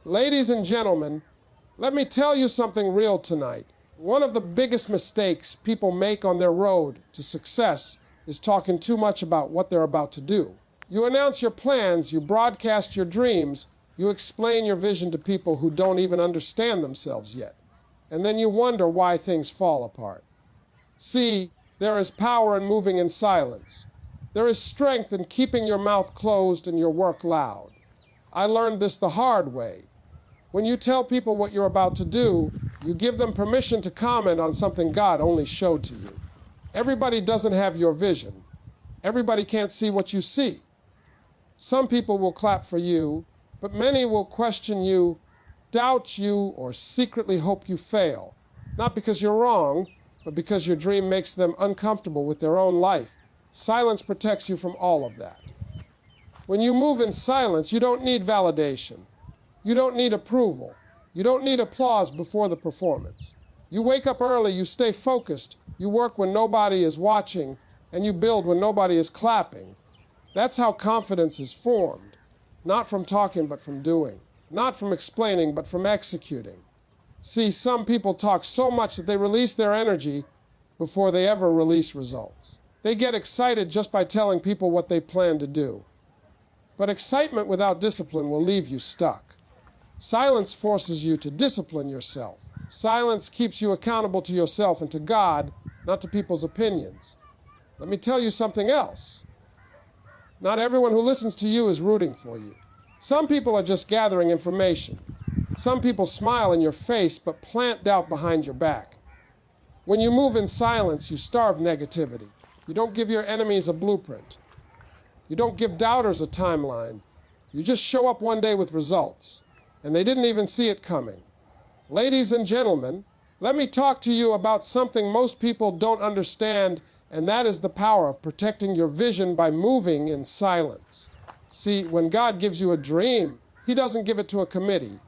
Ladies and gentlemen, let me tell you something real tonight. One of the biggest mistakes people make on their road to success is talking too much about what they're about to do. You announce your plans, you broadcast your dreams, you explain your vision to people who don't even understand themselves yet. And then you wonder why things fall apart. See, there is power in moving in silence. There is strength in keeping your mouth closed and your work loud. I learned this the hard way. When you tell people what you're about to do, you give them permission to comment on something God only showed to you. Everybody doesn't have your vision. Everybody can't see what you see. Some people will clap for you, but many will question you, doubt you, or secretly hope you fail. Not because you're wrong, but because your dream makes them uncomfortable with their own life. Silence protects you from all of that. When you move in silence, you don't need validation. You don't need approval. You don't need applause before the performance. You wake up early, you stay focused, you work when nobody is watching, and you build when nobody is clapping. That's how confidence is formed. Not from talking, but from doing. Not from explaining, but from executing. See, some people talk so much that they release their energy before they ever release results. They get excited just by telling people what they plan to do. But excitement without discipline will leave you stuck. Silence forces you to discipline yourself. Silence keeps you accountable to yourself and to God, not to people's opinions. Let me tell you something else. Not everyone who listens to you is rooting for you. Some people are just gathering information. Some people smile in your face but plant doubt behind your back. When you move in silence, you starve negativity. You don't give your enemies a blueprint. You don't give doubters a timeline. You just show up one day with results. And they didn't even see it coming. Ladies and gentlemen, let me talk to you about something most people don't understand, and that is the power of protecting your vision by moving in silence. See, when God gives you a dream, He doesn't give it to a committee.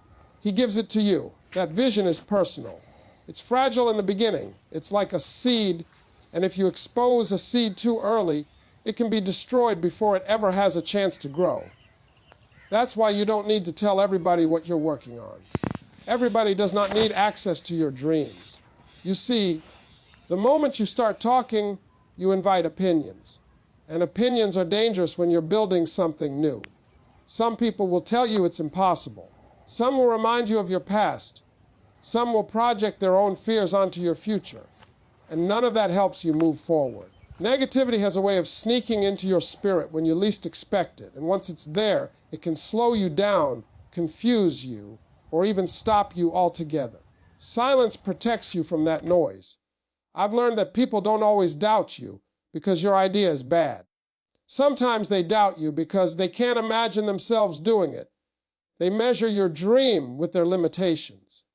He gives it to you. That vision is personal. It's fragile in the beginning. It's like a seed, and if you expose a seed too early, it can be destroyed before it ever has a chance to grow. That's why you don't need to tell everybody what you're working on. Everybody does not need access to your dreams. You see, the moment you start talking, you invite opinions. And opinions are dangerous when you're building something new. Some people will tell you it's impossible. Some will remind you of your past. Some will project their own fears onto your future. And none of that helps you move forward. Negativity has a way of sneaking into your spirit when you least expect it, and once it's there, it can slow you down, confuse you, or even stop you altogether. Silence protects you from that noise. I've learned that people don't always doubt you because your idea is bad. Sometimes they doubt you because they can't imagine themselves doing it. They measure your dream with their limitations.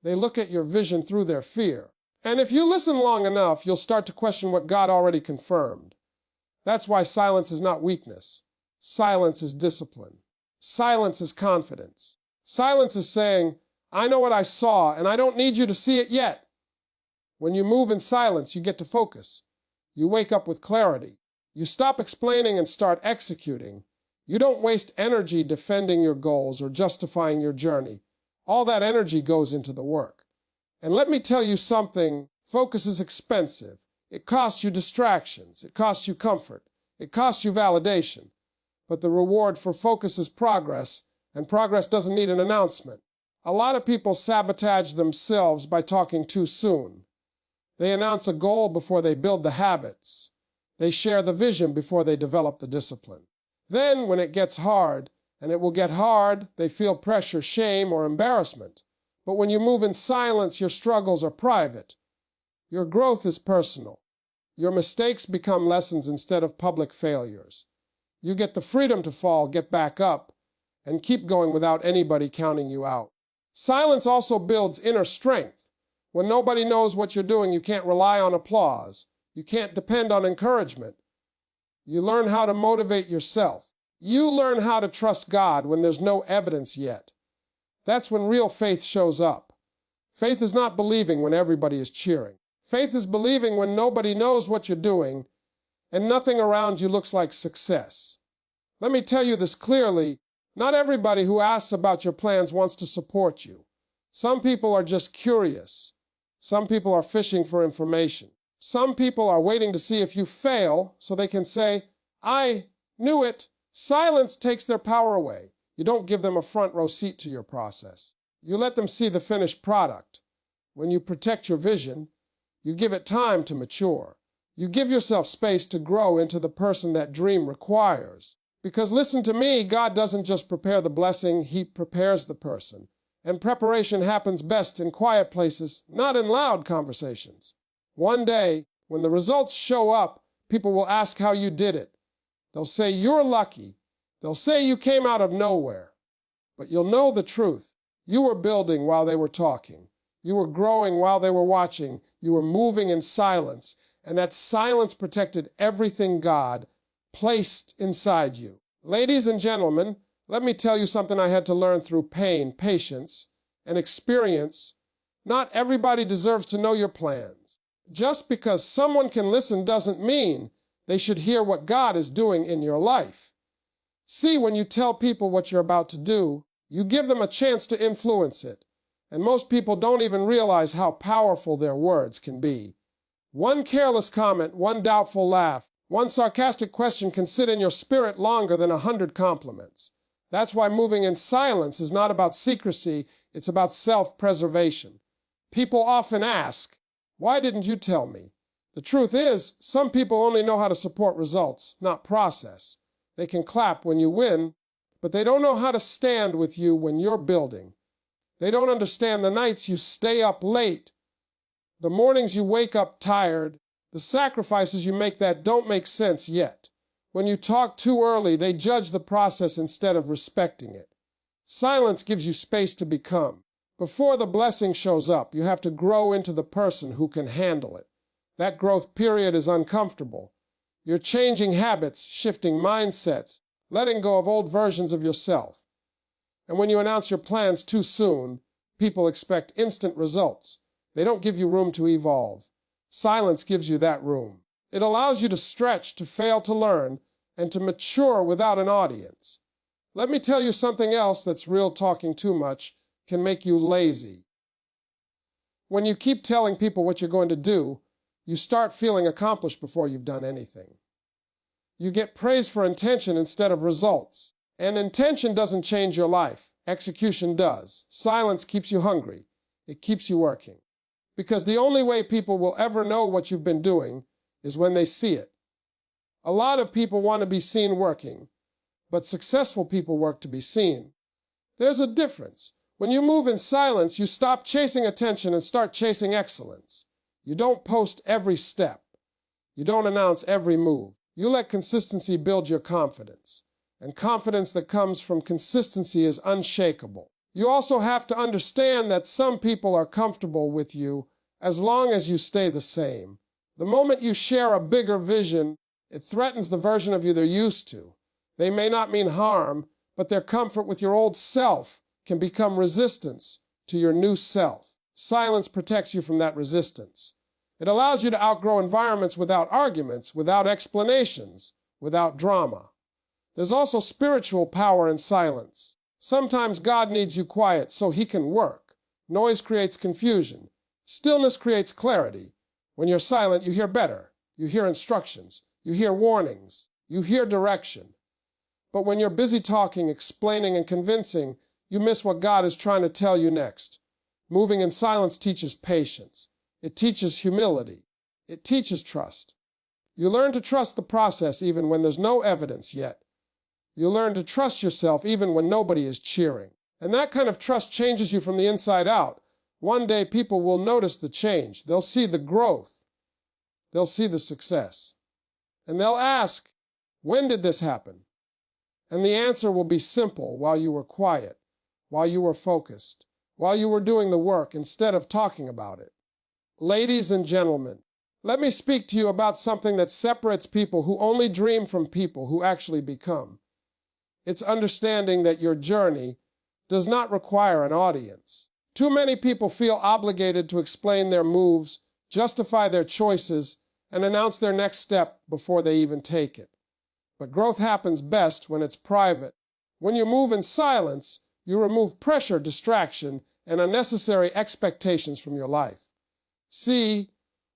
They look at your vision through their fear. And if you listen long enough, you'll start to question what God already confirmed. That's why silence is not weakness. Silence is discipline. Silence is confidence. Silence is saying, I know what I saw, and I don't need you to see it yet. When you move in silence, you get to focus. You wake up with clarity. You stop explaining and start executing. You don't waste energy defending your goals or justifying your journey. All that energy goes into the work. And let me tell you something, focus is expensive. It costs you distractions. It costs you comfort. It costs you validation. But the reward for focus is progress, and progress doesn't need an announcement. A lot of people sabotage themselves by talking too soon. They announce a goal before they build the habits. They share the vision before they develop the discipline. Then, when it gets hard, and it will get hard, they feel pressure, shame, or embarrassment. But when you move in silence, your struggles are private. Your growth is personal. Your mistakes become lessons instead of public failures. You get the freedom to fall, get back up, and keep going without anybody counting you out. Silence also builds inner strength. When nobody knows what you're doing, you can't rely on applause. You can't depend on encouragement. You learn how to motivate yourself. You learn how to trust God when there's no evidence yet. That's when real faith shows up. Faith is not believing when everybody is cheering. Faith is believing when nobody knows what you're doing and nothing around you looks like success. Let me tell you this clearly, Not everybody who asks about your plans wants to support you. Some people are just curious. Some people are fishing for information. Some people are waiting to see if you fail so they can say, "I knew it." Silence takes their power away. You don't give them a front row seat to your process. You let them see the finished product. When you protect your vision, you give it time to mature. You give yourself space to grow into the person that dream requires. Because listen to me, God doesn't just prepare the blessing, He prepares the person. And preparation happens best in quiet places, not in loud conversations. One day, when the results show up, people will ask how you did it. They'll say you're lucky. They'll say you came out of nowhere. But you'll know the truth. You were building while they were talking. You were growing while they were watching. You were moving in silence. And that silence protected everything God placed inside you. Ladies and gentlemen, let me tell you something I had to learn through pain, patience, and experience. Not everybody deserves to know your plans. Just because someone can listen doesn't mean they should hear what God is doing in your life. See, when you tell people what you're about to do, you give them a chance to influence it. And most people don't even realize how powerful their words can be. One careless comment, one doubtful laugh, one sarcastic question can sit in your spirit longer than 100 compliments. That's why moving in silence is not about secrecy, it's about self-preservation. People often ask, "Why didn't you tell me?" The truth is, some people only know how to support results, not process. They can clap when you win, but they don't know how to stand with you when you're building. They don't understand the nights you stay up late, the mornings you wake up tired, the sacrifices you make that don't make sense yet. When you talk too early, they judge the process instead of respecting it. Silence gives you space to become. Before the blessing shows up, you have to grow into the person who can handle it. That growth period is uncomfortable. You're changing habits, shifting mindsets, letting go of old versions of yourself. And when you announce your plans too soon, people expect instant results. They don't give you room to evolve. Silence gives you that room. It allows you to stretch, to fail to learn, and to mature without an audience. Let me tell you something else that's real talking too much can make you lazy. When you keep telling people what you're going to do, you start feeling accomplished before you've done anything. You get praise for intention instead of results. And intention doesn't change your life. Execution does. Silence keeps you hungry. It keeps you working. Because the only way people will ever know what you've been doing is when they see it. A lot of people want to be seen working, but successful people work to be seen. There's a difference. When you move in silence, you stop chasing attention and start chasing excellence. You don't post every step. You don't announce every move. You let consistency build your confidence. And confidence that comes from consistency is unshakable. You also have to understand that some people are comfortable with you as long as you stay the same. The moment you share a bigger vision, it threatens the version of you they're used to. They may not mean harm, but their comfort with your old self can become resistance to your new self. Silence protects you from that resistance. It allows you to outgrow environments without arguments, without explanations, without drama. There's also spiritual power in silence. Sometimes God needs you quiet so He can work. Noise creates confusion. Stillness creates clarity. When you're silent, you hear better. You hear instructions. You hear warnings. You hear direction. But when you're busy talking, explaining, and convincing, you miss what God is trying to tell you next. Moving in silence teaches patience. It teaches humility. It teaches trust. You learn to trust the process even when there's no evidence yet. You learn to trust yourself even when nobody is cheering. And that kind of trust changes you from the inside out. One day people will notice the change. They'll see the growth. They'll see the success. And they'll ask, "When did this happen?" And the answer will be simple: while you were quiet, while you were focused, while you were doing the work instead of talking about it. Ladies and gentlemen, let me speak to you about something that separates people who only dream from people who actually become. It's understanding that your journey does not require an audience. Too many people feel obligated to explain their moves, justify their choices, and announce their next step before they even take it. But growth happens best when it's private, When you move in silence, you remove pressure, distraction, and unnecessary expectations from your life. See,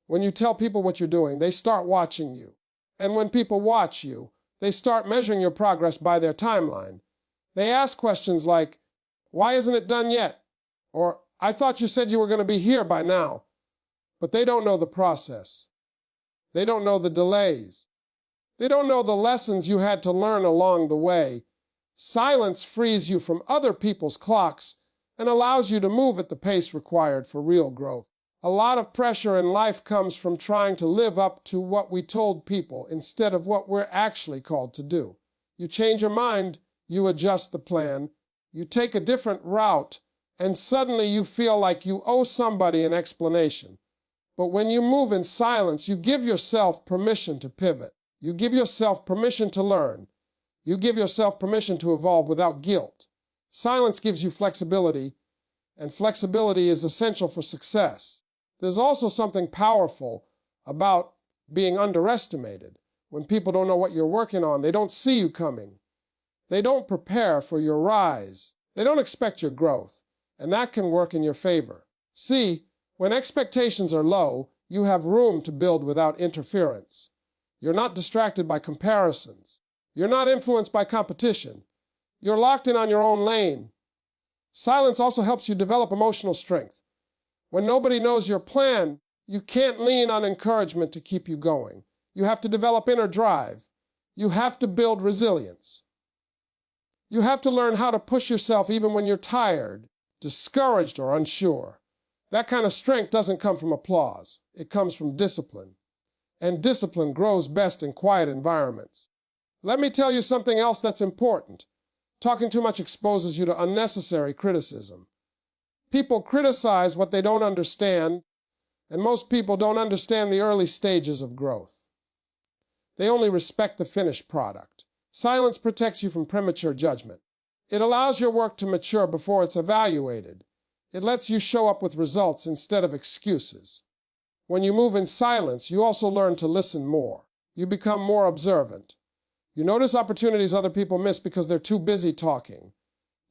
when you tell people what you're doing, they start watching you. And when people watch you, they start measuring your progress by their timeline. They ask questions like, "Why isn't it done yet?" Or, "I thought you said you were going to be here by now." But they don't know the process. They don't know the delays. They don't know the lessons you had to learn along the way. Silence frees you from other people's clocks and allows you to move at the pace required for real growth. A lot of pressure in life comes from trying to live up to what we told people instead of what we're actually called to do. You change your mind, you adjust the plan, you take a different route, and suddenly you feel like you owe somebody an explanation. But when you move in silence, you give yourself permission to pivot. You give yourself permission to learn. You give yourself permission to evolve without guilt. Silence gives you flexibility, and flexibility is essential for success. There's also something powerful about being underestimated. When people don't know what you're working on, they don't see you coming. They don't prepare for your rise. They don't expect your growth, and that can work in your favor. See, when expectations are low, you have room to build without interference. You're not distracted by comparisons. You're not influenced by competition. You're locked in on your own lane. Silence also helps you develop emotional strength. When nobody knows your plan, you can't lean on encouragement to keep you going. You have to develop inner drive. You have to build resilience. You have to learn how to push yourself even when you're tired, discouraged, or unsure. That kind of strength doesn't come from applause. It comes from discipline. And discipline grows best in quiet environments. Let me tell you something else that's important. Talking too much exposes you to unnecessary criticism. People criticize what they don't understand, and most people don't understand the early stages of growth. They only respect the finished product. Silence protects you from premature judgment. It allows your work to mature before it's evaluated. It lets you show up with results instead of excuses. When you move in silence, you also learn to listen more. You become more observant. You notice opportunities other people miss because they're too busy talking.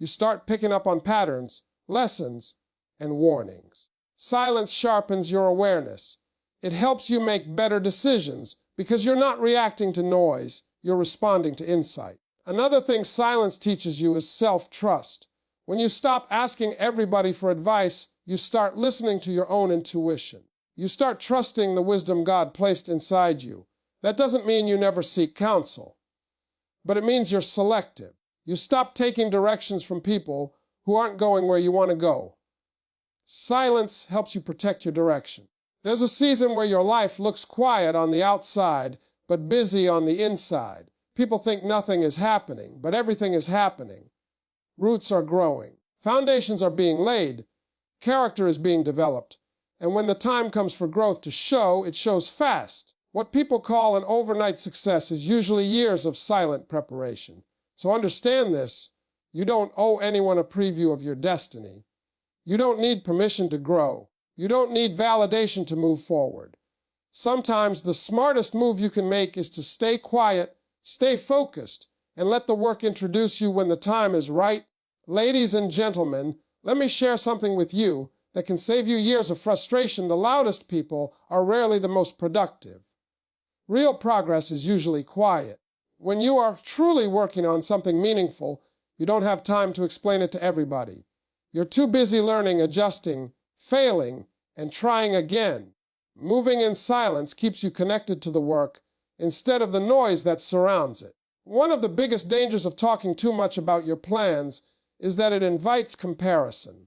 You start picking up on patterns, lessons, and warnings. Silence sharpens your awareness. It helps you make better decisions because you're not reacting to noise, you're responding to insight. Another thing silence teaches you is self-trust. When you stop asking everybody for advice, you start listening to your own intuition. You start trusting the wisdom God placed inside you. That doesn't mean you never seek counsel, but it means you're selective. You stop taking directions from people who aren't going where you want to go. Silence helps you protect your direction. There's a season where your life looks quiet on the outside, but busy on the inside. People think nothing is happening, but everything is happening. Roots are growing. Foundations are being laid. Character is being developed. And when the time comes for growth to show, it shows fast. What people call an overnight success is usually years of silent preparation. So understand this. You don't owe anyone a preview of your destiny. You don't need permission to grow. You don't need validation to move forward. Sometimes the smartest move you can make is to stay quiet, stay focused, and let the work introduce you when the time is right. Ladies and gentlemen, let me share something with you that can save you years of frustration. The loudest people are rarely the most productive. Real progress is usually quiet. When you are truly working on something meaningful, you don't have time to explain it to everybody. You're too busy learning, adjusting, failing, and trying again. Moving in silence keeps you connected to the work instead of the noise that surrounds it. One of the biggest dangers of talking too much about your plans is that it invites comparison.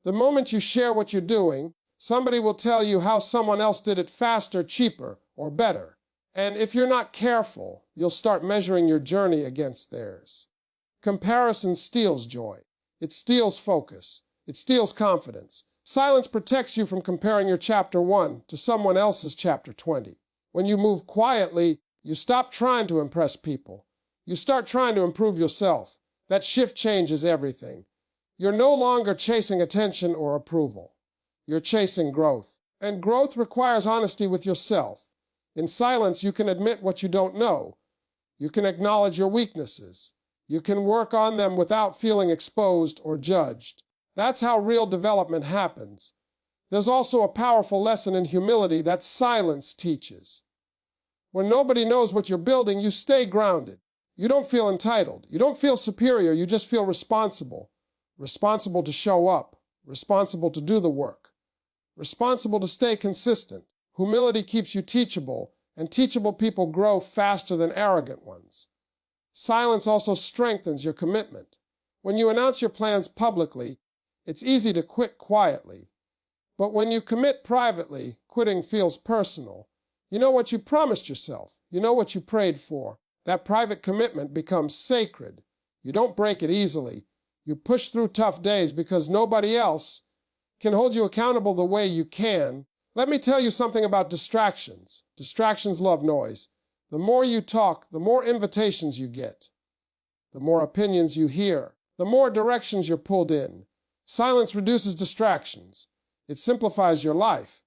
The moment you share what you're doing, somebody will tell you how someone else did it faster, cheaper, or better. And if you're not careful, you'll start measuring your journey against theirs. Comparison steals joy. It steals focus. It steals confidence. Silence protects you from comparing your chapter 1 to someone else's chapter 20. When you move quietly, you stop trying to impress people. You start trying to improve yourself. That shift changes everything. You're no longer chasing attention or approval. You're chasing growth. And growth requires honesty with yourself. In silence, you can admit what you don't know. You can acknowledge your weaknesses. You can work on them without feeling exposed or judged. That's how real development happens. There's also a powerful lesson in humility that silence teaches. When nobody knows what you're building, you stay grounded. You don't feel entitled. You don't feel superior. You just feel responsible. Responsible to show up. Responsible to do the work. Responsible to stay consistent. Humility keeps you teachable, and teachable people grow faster than arrogant ones. Silence also strengthens your commitment. When you announce your plans publicly, it's easy to quit quietly. But when you commit privately, quitting feels personal. You know what you promised yourself. You know what you prayed for. That private commitment becomes sacred. You don't break it easily. You push through tough days because nobody else can hold you accountable the way you can. Let me tell you something about distractions. Distractions love noise. The more you talk, the more invitations you get. The more opinions you hear. The more directions you're pulled in. Silence reduces distractions. It simplifies your life.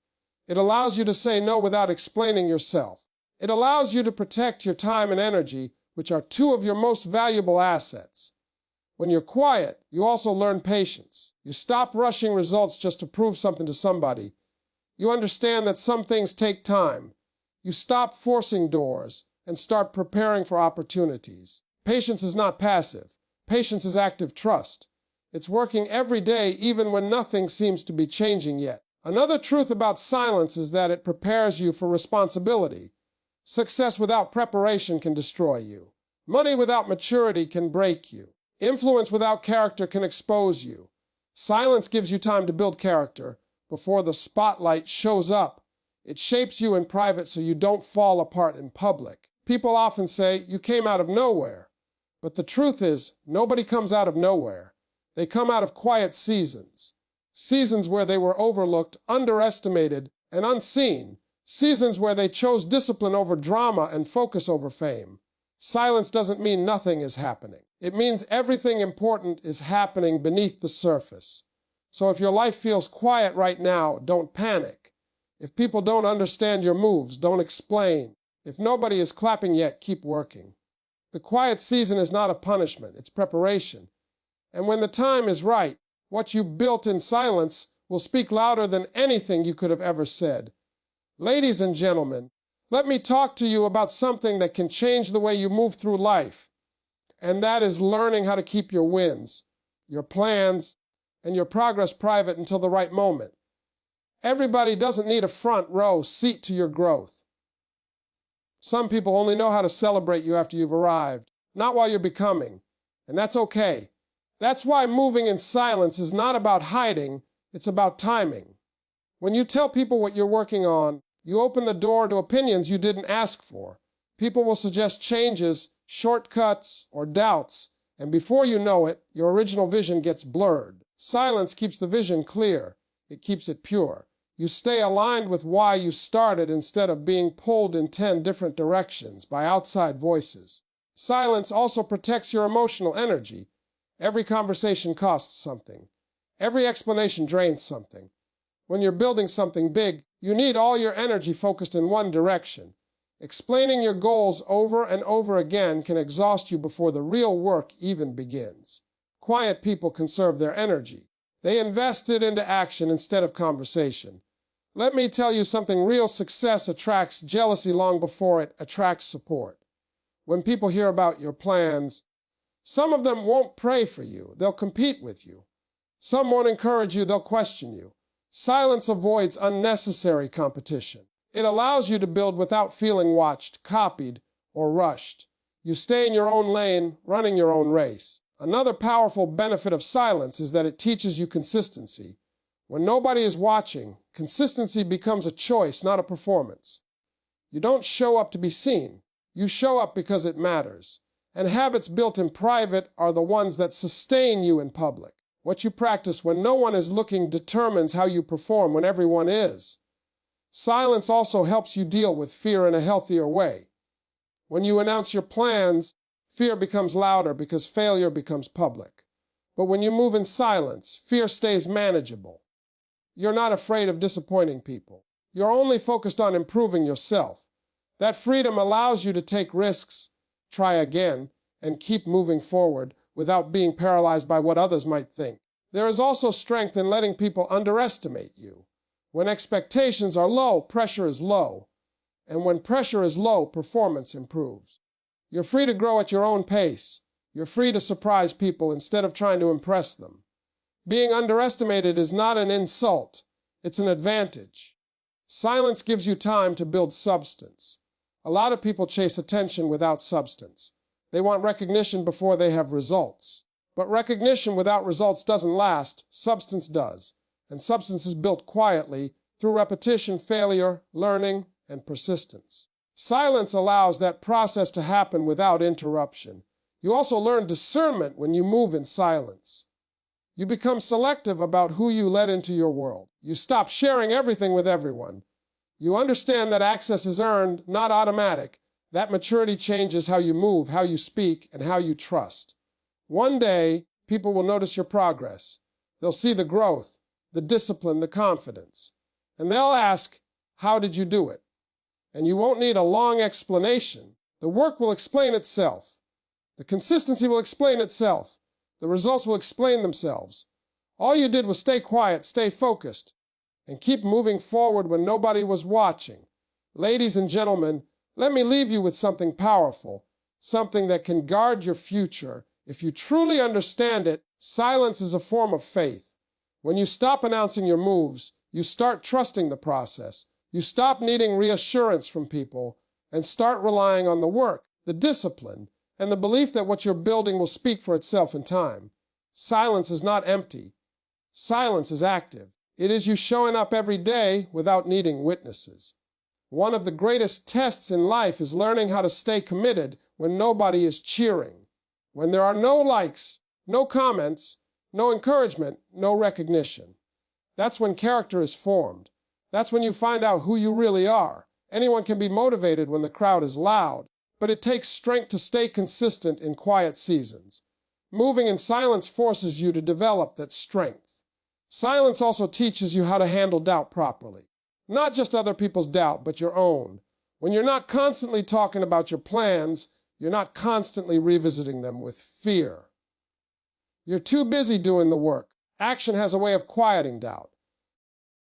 It allows you to say no without explaining yourself. It allows you to protect your time and energy, which are two of your most valuable assets. When you're quiet, you also learn patience. You stop rushing results just to prove something to somebody. You understand that some things take time. You stop forcing doors and start preparing for opportunities. Patience is not passive. Patience is active trust. It's working every day even when nothing seems to be changing yet. Another truth about silence is that it prepares you for responsibility. Success without preparation can destroy you. Money without maturity can break you. Influence without character can expose you. Silence gives you time to build character before the spotlight shows up. It shapes you in private so you don't fall apart in public. People often say, you came out of nowhere. But the truth is, nobody comes out of nowhere. They come out of quiet seasons. Seasons where they were overlooked, underestimated, and unseen. Seasons where they chose discipline over drama and focus over fame. Silence doesn't mean nothing is happening. It means everything important is happening beneath the surface. So if your life feels quiet right now, don't panic. If people don't understand your moves, don't explain. If nobody is clapping yet, keep working. The quiet season is not a punishment, it's preparation. And when the time is right, what you built in silence will speak louder than anything you could have ever said. Ladies and gentlemen, let me talk to you about something that can change the way you move through life. And that is learning how to keep your wins, your plans, and your progress private until the right moment. Everybody doesn't need a front row seat to your growth. Some people only know how to celebrate you after you've arrived, not while you're becoming. And that's okay. That's why moving in silence is not about hiding, it's about timing. When you tell people what you're working on, you open the door to opinions you didn't ask for. People will suggest changes, shortcuts, or doubts, and before you know it, your original vision gets blurred. Silence keeps the vision clear. It keeps it pure. You stay aligned with why you started instead of being pulled in 10 different directions by outside voices. Silence also protects your emotional energy. Every conversation costs something. Every explanation drains something. When you're building something big, you need all your energy focused in one direction. Explaining your goals over and over again can exhaust you before the real work even begins. Quiet people conserve their energy. They invest it into action instead of conversation. Let me tell you something, real success attracts jealousy long before it attracts support. When people hear about your plans, some of them won't pray for you, they'll compete with you. Some won't encourage you, they'll question you. Silence avoids unnecessary competition. It allows you to build without feeling watched, copied, or rushed. You stay in your own lane, running your own race. Another powerful benefit of silence is that it teaches you consistency. When nobody is watching, consistency becomes a choice, not a performance. You don't show up to be seen. You show up because it matters. And habits built in private are the ones that sustain you in public. What you practice when no one is looking determines how you perform when everyone is. Silence also helps you deal with fear in a healthier way. When you announce your plans, fear becomes louder because failure becomes public. But when you move in silence, fear stays manageable. You're not afraid of disappointing people. You're only focused on improving yourself. That freedom allows you to take risks, try again, and keep moving forward without being paralyzed by what others might think. There is also strength in letting people underestimate you. When expectations are low, pressure is low. And when pressure is low, performance improves. You're free to grow at your own pace. You're free to surprise people instead of trying to impress them. Being underestimated is not an insult, it's an advantage. Silence gives you time to build substance. A lot of people chase attention without substance. They want recognition before they have results. But recognition without results doesn't last, substance does. And substance is built quietly through repetition, failure, learning, and persistence. Silence allows that process to happen without interruption. You also learn discernment when you move in silence. You become selective about who you let into your world. You stop sharing everything with everyone. You understand that access is earned, not automatic. That maturity changes how you move, how you speak, and how you trust. One day, people will notice your progress. They'll see the growth, the discipline, the confidence. And they'll ask, how did you do it? And you won't need a long explanation. The work will explain itself. The consistency will explain itself. The results will explain themselves. All you did was stay quiet, stay focused, and keep moving forward when nobody was watching. Ladies and gentlemen, let me leave you with something powerful, something that can guard your future. If you truly understand it, silence is a form of faith. When you stop announcing your moves, you start trusting the process. You stop needing reassurance from people and start relying on the work, the discipline, and the belief that what you're building will speak for itself in time. Silence is not empty. Silence is active. It is you showing up every day without needing witnesses. One of the greatest tests in life is learning how to stay committed when nobody is cheering, when there are no likes, no comments, no encouragement, no recognition. That's when character is formed. That's when you find out who you really are. Anyone can be motivated when the crowd is loud, but it takes strength to stay consistent in quiet seasons. Moving in silence forces you to develop that strength. Silence also teaches you how to handle doubt properly. Not just other people's doubt, but your own. When you're not constantly talking about your plans, you're not constantly revisiting them with fear. You're too busy doing the work. Action has a way of quieting doubt.